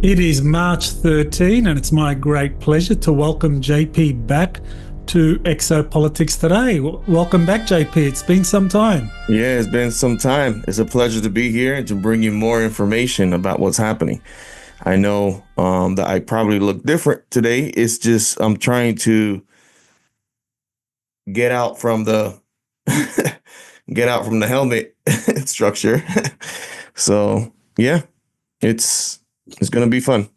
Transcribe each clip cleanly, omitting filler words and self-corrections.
It is March 13, and it's my great pleasure to welcome JP back to Exopolitics Today. Welcome back, JP. It's been some time. Yeah, it's been some time. It's a pleasure to be here and to bring you more information about what's happening. I know that I probably look different today. It's just I'm trying to get out from the get out from the helmet structure. So yeah, it's gonna be fun.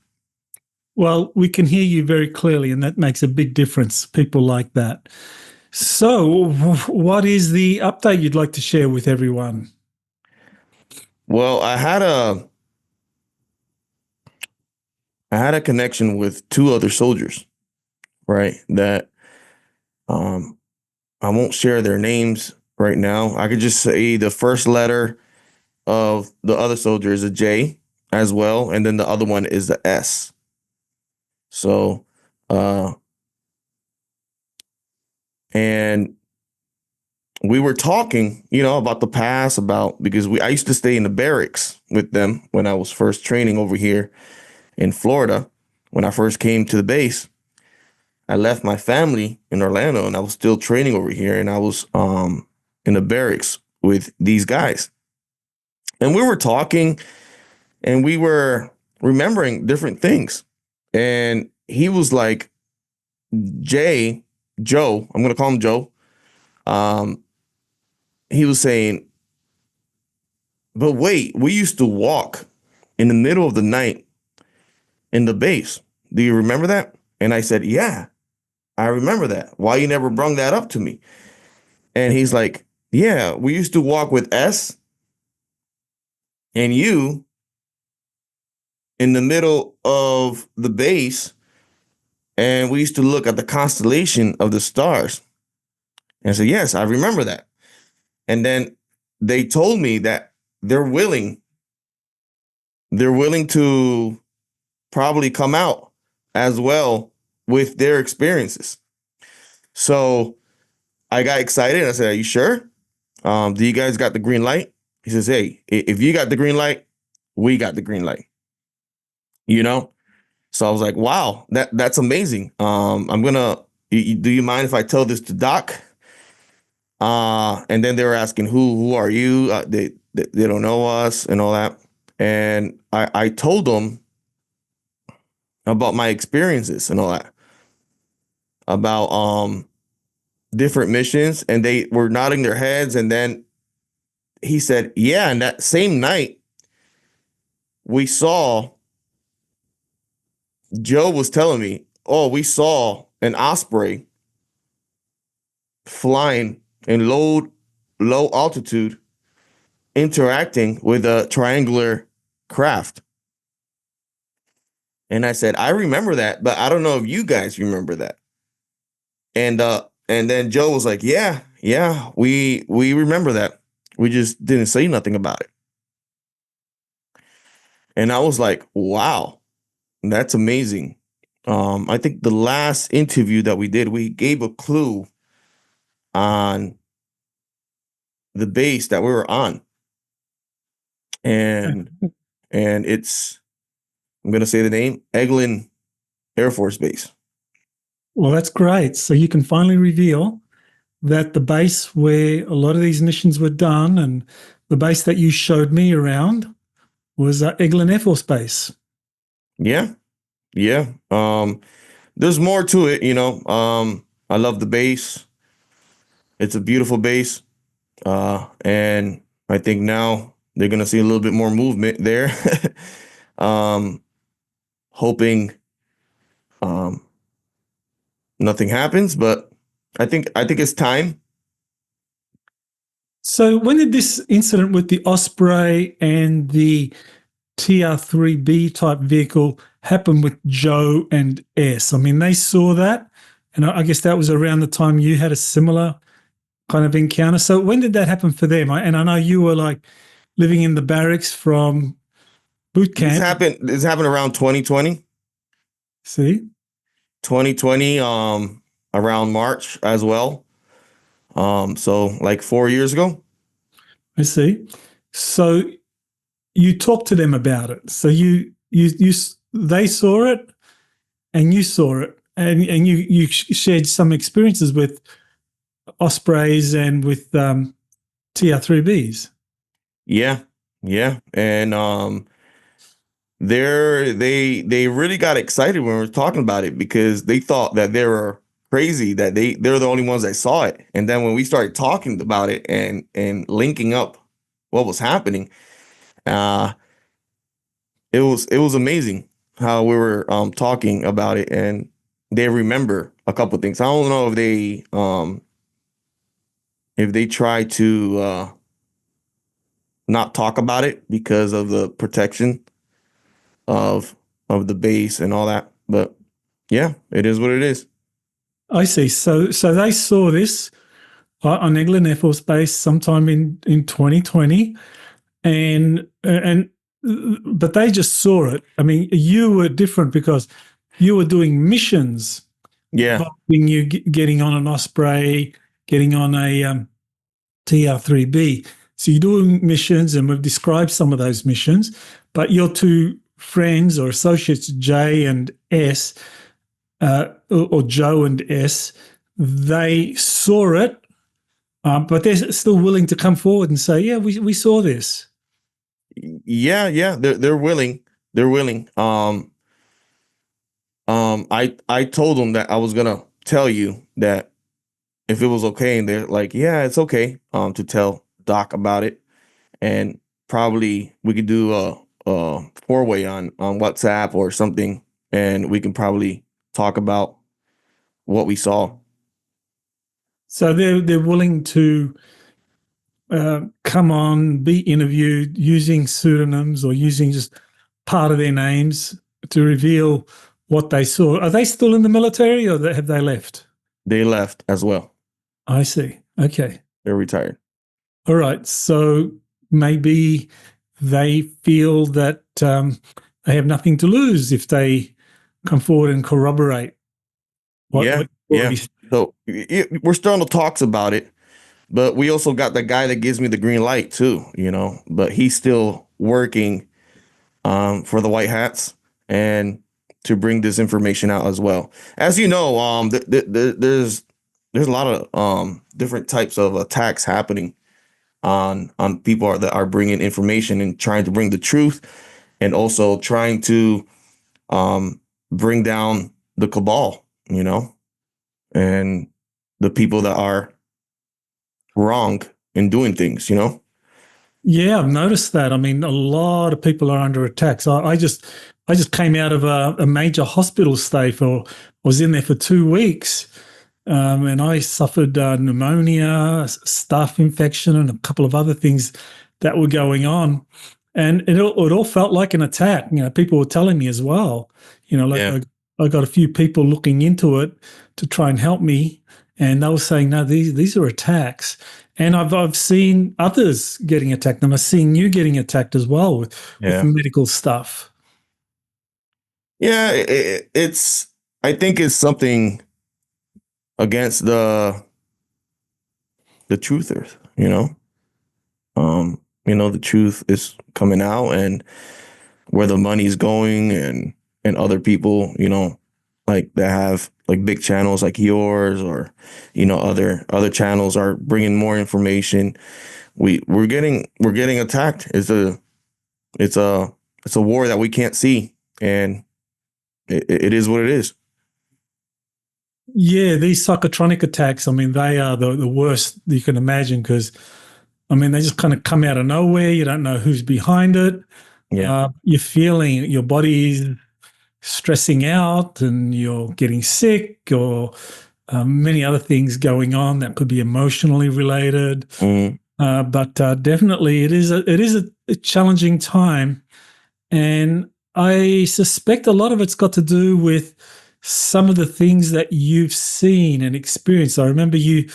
Well, we can hear you very clearly, and that makes a big difference. People like that. So, what is the update you'd like to share with everyone? Well, I had a connection with two other soldiers, right? That I won't share their names right now. I could just say the first letter of the other soldier is a J as well, and then the other one is the S. So, and we were talking, about the past, because I used to stay in the barracks with them when I was first training over here in Florida. When I first came to the base, I left my family in Orlando and I was still training over here, and I was in the barracks with these guys. And we were talking and we were remembering different things. And he was like, Joe, I'm going to call him Joe. He was saying, but wait, we used to walk in the middle of the night in the base. Do you remember that? And I said, yeah, I remember that. Why you never brung that up to me? And he's like, yeah, we used to walk with S and you in the middle of the base, and we used to look at the constellation of the stars. And I said, yes, I remember that. And then they told me that they're willing to probably come out as well with their experiences. So I got excited. I said, are you sure? Do you guys got the green light? He says, hey, if you got the green light, we got the green light. So I was like, wow, that's amazing. Do you mind if I tell this to Doc? And then they were asking, who are you? They don't know us and all that. And I told them about my experiences and all that, about different missions, and they were nodding their heads. And then he said, yeah, and that same night Joe was telling me, oh, we saw an osprey flying in low altitude, interacting with a triangular craft. And I said, I remember that, but I don't know if you guys remember that. And then Joe was like, yeah, we remember that. We just didn't say nothing about it. And I was like, wow, that's amazing. I think the last interview that we did, we gave a clue on the base that we were on. And it's, I'm going to say the name, Eglin Air Force Base. Well, that's great. So you can finally reveal that the base where a lot of these missions were done and the base that you showed me around was Eglin Air Force Base. Yeah. There's more to it, I love the base. It's a beautiful base. And I think now they're going to see a little bit more movement there. Hoping nothing happens, but I think it's time. So when did this incident with the Osprey and the TR-3B type vehicle happen with Joe and S? I mean, they saw that, and I guess that was around the time you had a similar kind of encounter. So when did that happen for them? And I know you were like living in the barracks from boot camp. This happened around 2020. See? 2020, around March as well. So like 4 years ago. I see. So you talked to them about it. So you they saw it and you saw it, and you shared some experiences with ospreys and with TR-3Bs. Yeah, yeah, and they really got excited when we were talking about it because they thought that they were crazy, that they're the only ones that saw it. And then when we started talking about it and linking up what was happening, uh, it was amazing how we were talking about it, and they remember a couple things. I don't know if they try to not talk about it because of the protection of the base and all that. But yeah, it is what it is. I see. So they saw this on Eglin Air Force Base sometime in 2020, and but they just saw it. I mean, you were different because you were doing missions Yeah, involving you getting on an Osprey, getting on a TR-3B. So you're doing missions, and we've described some of those missions. But your two friends or associates, J and S, or Joe and S, they saw it, but they're still willing to come forward and say, "Yeah, we saw this." yeah. They're willing. They're willing. I told them that I was gonna tell you that if it was okay, and they're like, yeah, it's okay. To tell Doc about it, and probably we could do a four-way on WhatsApp or something, and we can probably talk about what we saw. So they're willing to come on, be interviewed using pseudonyms or using just part of their names to reveal what they saw. Are they still in the military, or have they left? They left as well. I see. Okay. They're retired. All right. So maybe they feel that they have nothing to lose if they come forward and corroborate Yeah, what you yeah. already said. So we're still in the talks about it, but we also got the guy that gives me the green light too, but he's still working for the White Hats and to bring this information out as well. As you know, there's a lot of different types of attacks happening on people that are bringing information and trying to bring the truth, and also trying to bring down the cabal, and the people that are wrong in doing things. Yeah, I've noticed that. I mean, a lot of people are under attack. So I just came out of a major hospital stay was in there for 2 weeks, and I suffered pneumonia, staph infection, and a couple of other things that were going on, and it all felt like an attack. People were telling me as well. Like Yeah. I got a few people looking into it to try and help me, and they were saying, no, these are attacks. And I've seen others getting attacked, and I've seen you getting attacked as well with Yeah. medical stuff. Yeah, it's. I think it's something against the truthers. The truth is coming out, and where the money's going, and other people, like that have like big channels like yours, or other channels are bringing more information. We're getting attacked. It's a war that we can't see, and it is what it is. Yeah, these psychotronic attacks, I mean, they are the worst you can imagine because, I mean, they just kind of come out of nowhere. You don't know who's behind it. Yeah. You're feeling your body's stressing out and you're getting sick, or many other things going on that could be emotionally related. Mhm. But definitely, it is a challenging time, and I suspect a lot of it's got to do with some of the things that you've seen and experienced. I remember you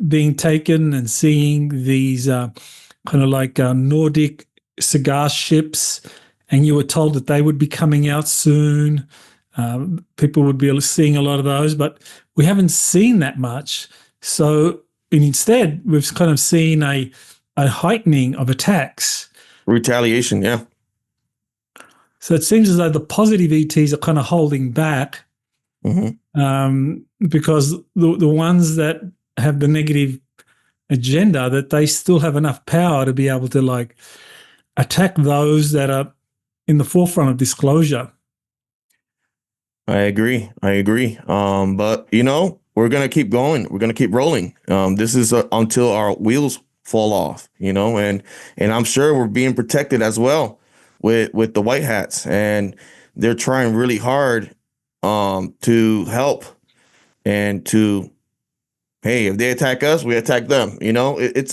being taken and seeing these kind of like Nordic cigar ships, and you were told that they would be coming out soon. People would be seeing a lot of those, but we haven't seen that much. So instead, we've kind of seen a heightening of attacks. Retaliation. Yeah. So it seems as though the positive ETs are kind of holding back because the ones that have the negative agenda, that they still have enough power to be able to like attack those that are in the forefront of disclosure. I agree. But we're gonna keep going. We're gonna keep rolling. This is until our wheels fall off. And I'm sure we're being protected as well with the white hats, and they're trying really hard to help and to, hey, if they attack us, we attack them. It's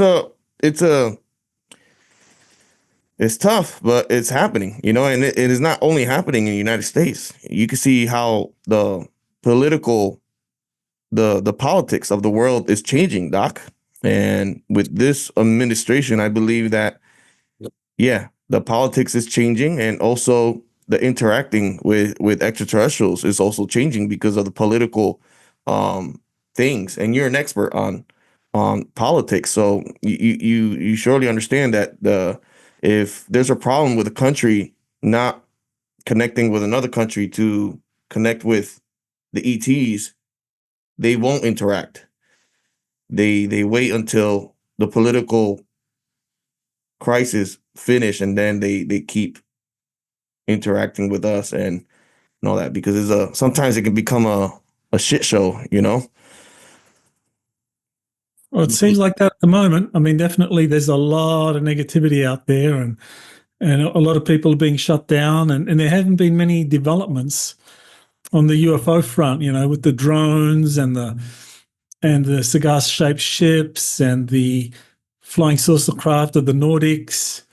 tough, but it's happening, and it is not only happening in the United States. You can see how the politics of the world is changing, Doc. And with this administration, I believe that, yeah, the politics is changing, and also the interacting with extraterrestrials is also changing because of the political things. And you're an expert on politics, so you surely understand that if there's a problem with a country not connecting with another country to connect with the ETs, they won't interact. They wait until the political crisis finish, and then they keep interacting with us and all that, because sometimes it can become a shit show. Well, it seems like that at the moment. I mean, definitely there's a lot of negativity out there, and a lot of people are being shut down, and there haven't been many developments on the UFO front, with the drones and the cigar-shaped ships and the flying saucer craft of the Nordics,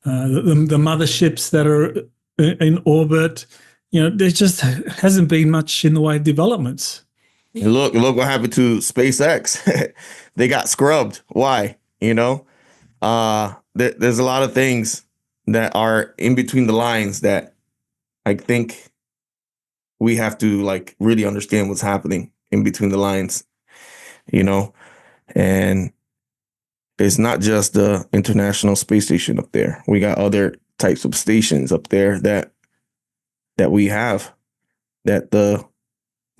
the motherships that are in orbit. There just hasn't been much in the way of developments. Look what happened to SpaceX. They got scrubbed. Why? There's a lot of things that are in between the lines that I think we have to like really understand what's happening in between the lines, and it's not just the International Space Station up there. We got other types of stations up there that we have, that the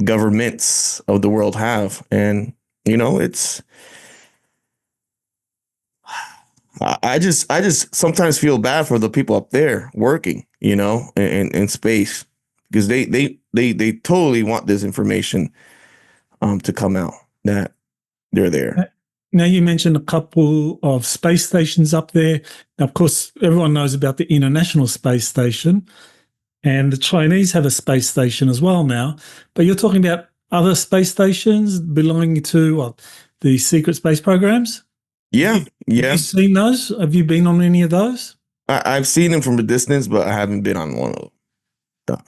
governments of the world have. And it's, I just sometimes feel bad for the people up there working, in space, because they totally want this information to come out, that they're there. Now, you mentioned a couple of space stations up there. Now, of course, everyone knows about the International Space Station, and the Chinese have a space station as well now. But you're talking about other space stations belonging to the secret space programs? Yeah. Have you seen those? Have you been on any of those? I've seen them from a distance, but I haven't been on one of them.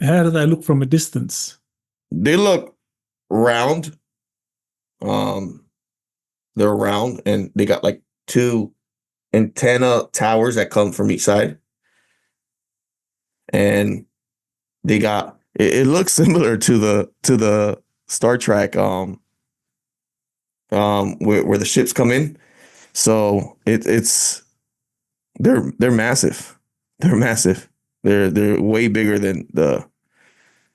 How do they look from a distance? They look round. They're round, and they got like two antenna towers that come from each side. And they got, it looks similar to the Star Trek where the ships come in. So it's they're massive. They're massive. They're way bigger than the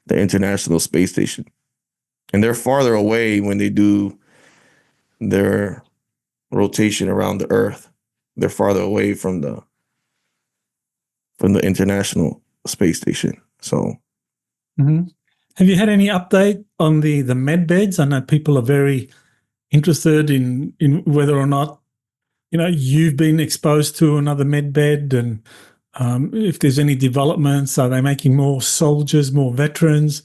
International Space Station. And they're farther away when they do their rotation around the Earth. They're farther away from the International Space Station. So, have you had any update on the med beds? I know people are very interested in whether or not you've been exposed to another med bed, and if there's any developments. Are they making more soldiers, more veterans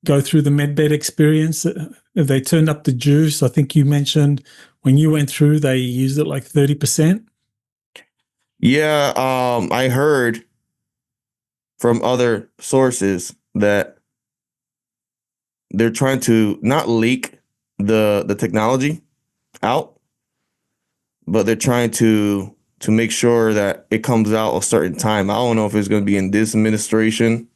go through the med bed experience? Have they turned up the juice? I think you mentioned when you went through, they used it like 30%. Yeah, I heard from other sources that they're trying to not leak the technology out, but they're trying to make sure that it comes out a certain time. I don't know if it's going to be in this administration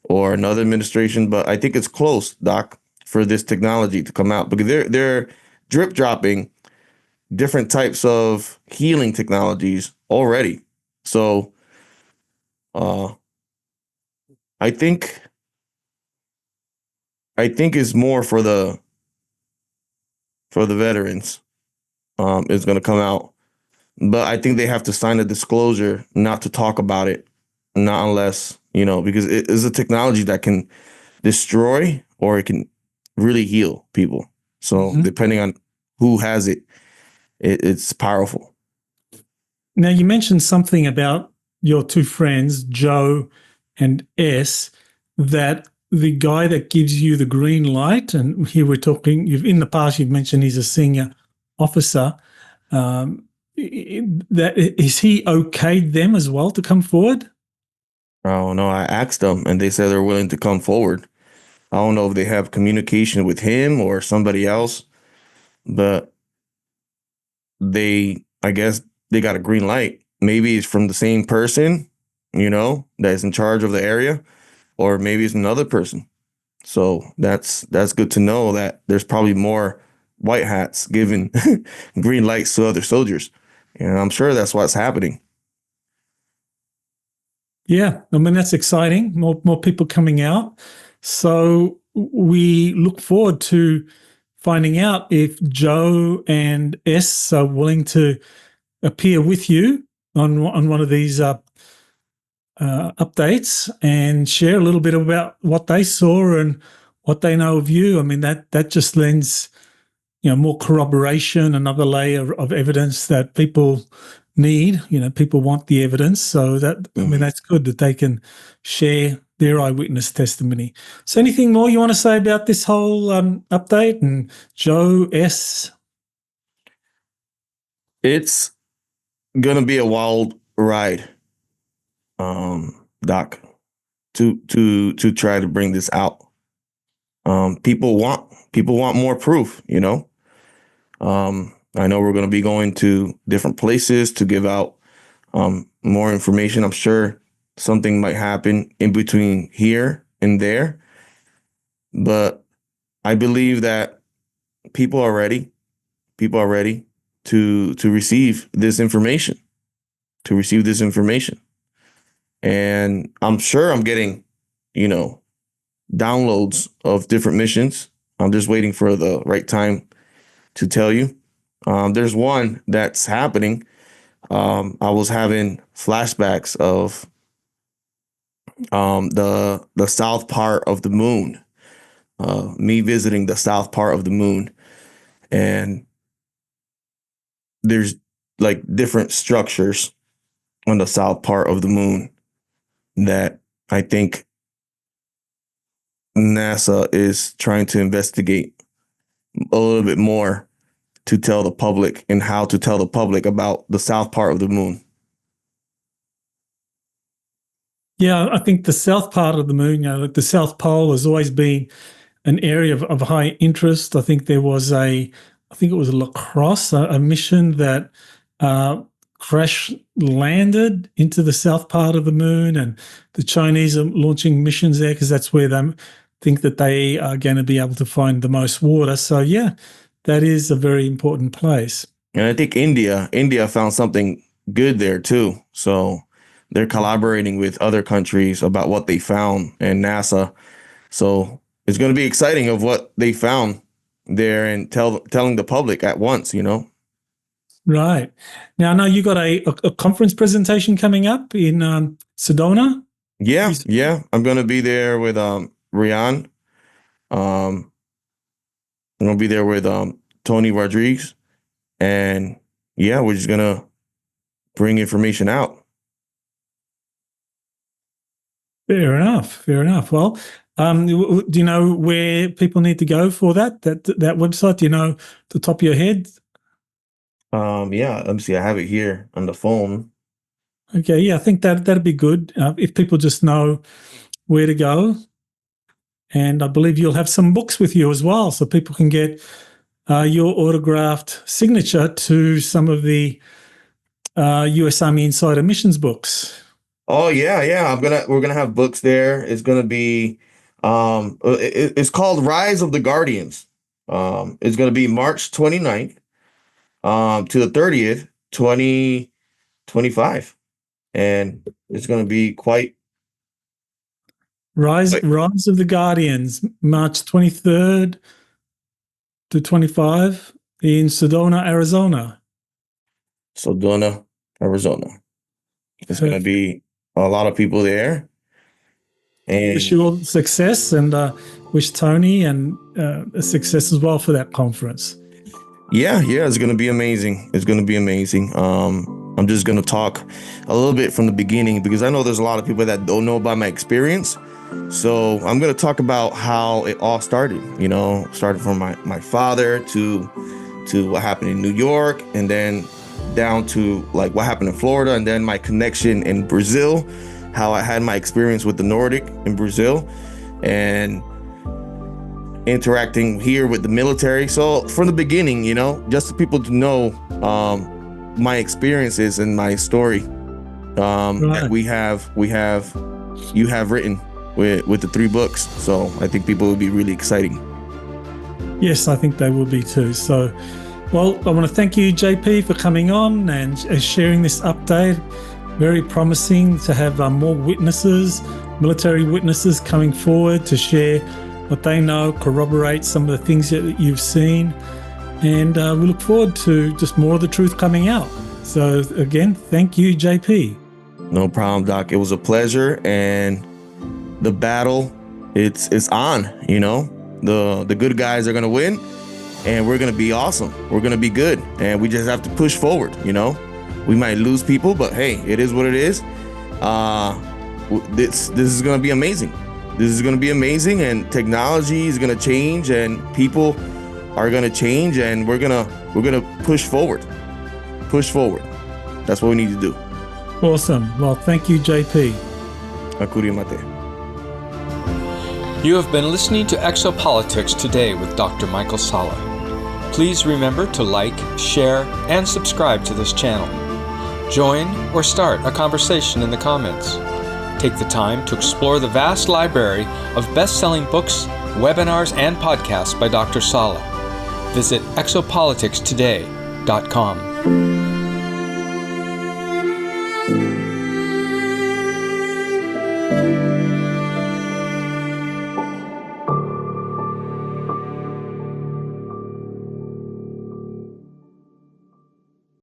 or another administration, but I think it's close, Doc, for this technology to come out, because they're drip dropping different types of healing technologies already. So Uh, I think it's more for the veterans. Is going to come out, but I think they have to sign a disclosure not to talk about it, not unless because it is a technology that can destroy or it can really heal people. So Mhm. depending on who has it, it's powerful. Now, you mentioned something about your two friends, Joe and S, that the guy that gives you the green light, and here we're talking, in the past, you've mentioned he's a senior officer. Um, that is he okayed them as well to come forward? I don't know. I asked them and they said they're willing to come forward. I don't know if they have communication with him or somebody else, but I guess they got a green light. Maybe it's from the same person, that is in charge of the area, or maybe it's another person. So that's good to know that there's probably more white hats giving green lights to other soldiers. And I'm sure that's what's happening. Yeah, I mean that's exciting. More people coming out. So we look forward to finding out if Joe and S are willing to appear with you on one of these updates and share a little bit about what they saw and what they know of you. I mean that just lends more corroboration, another layer of evidence that people need. People want the evidence, so that I mean Mhm. that's good that they can share their eyewitness testimony. So, anything more you want to say about this whole update and Joe S? It's gonna be a wild ride, Doc, to try to bring this out. People want more proof. I know we're gonna be going to different places to give out more information. I'm sure something might happen in between here and there, but I believe that people are ready. People are ready to receive this information. To receive this information, and I'm sure I'm getting, you know, downloads of different missions. I'm just waiting for the right time to tell you. There's one that's happening. I was having flashbacks of the south part of the moon. Me visiting the south part of the moon, and there's like different structures on the south part of the moon that I think NASA is trying to investigate a little bit more to tell the public and how to tell the public about the south part of the moon. Yeah, I think the south part of the moon, like the South Pole, has always been an area of high interest. I think I think it was a Lacrosse, a mission that uh, crash landed into the south part of the moon, and the Chinese are launching missions there because that's where they think that they are going to be able to find the most water. So yeah, that is a very important place. And I think India found something good there too. So they're collaborating with other countries about what they found and NASA. So it's going to be exciting of what they found there and telling the public at once. Right. Now, I know you got a conference presentation coming up in Sedona. Yeah, yeah. I'm going to be there with Rian. Um I'm going to be there with Tony Rodriguez, and yeah, we're just going to bring information out. Fair enough. Fair enough. Well, do you know where people need to go for that website? Do you know the top of your head? Yeah, let me see. I have it here on the phone. Okay, yeah, I think that'd be good if people just know where to go. And I believe you'll have some books with you as well, so people can get your autographed signature to some of the US Army Insider Missions books. Oh yeah, yeah. We're gonna have books there. It's gonna be it's called Rise of the Guardians. It's gonna be March 29th to the 30th, 2025. and it's going to be quite. Rise of the Guardians, March 23rd to 25 in Sedona, Arizona. Sedona, Arizona. It's going to be a lot of people there. And wish you all success, and wish Tony and a success as well for that conference. Yeah, it's going to be amazing. It's going to be amazing. I'm just going to talk a little bit from the beginning because I know there's a lot of people that don't know about my experience. So I'm going to talk about how it all started, started from my father to what happened in New York, and then down to like what happened in Florida, and then my connection in Brazil, how I had my experience with the Nordic in Brazil, and interacting here with the military. So from the beginning, just for people to know my experiences and my story that you have written with the 3 books. So I think people will be really exciting. Yes, I think they will be too. So, well, I want to thank you, JP, for coming on and sharing this update. Very promising to have more witnesses, military witnesses coming forward to share what they know, corroborate some of the things that you've seen. And we look forward to just more of the truth coming out. So again, thank you, JP. No problem, Doc. It was a pleasure. And the battle, it's on, the good guys are going to win, and we're going to be awesome. We're going to be good. And we just have to push forward, We might lose people, but hey, it is what it is. This is going to be amazing. This is going to be amazing, and technology is going to change, and people are going to change, and we're going to push forward. Push forward. That's what we need to do. Awesome. Well, thank you, JP. Akuria mate. You have been listening to Exopolitics Today with Dr. Michael Salla. Please remember to like, share, and subscribe to this channel. Join or start a conversation in the comments. Take the time to explore the vast library of best-selling books, webinars, and podcasts by Dr. Salla. Visit exopoliticstoday.com.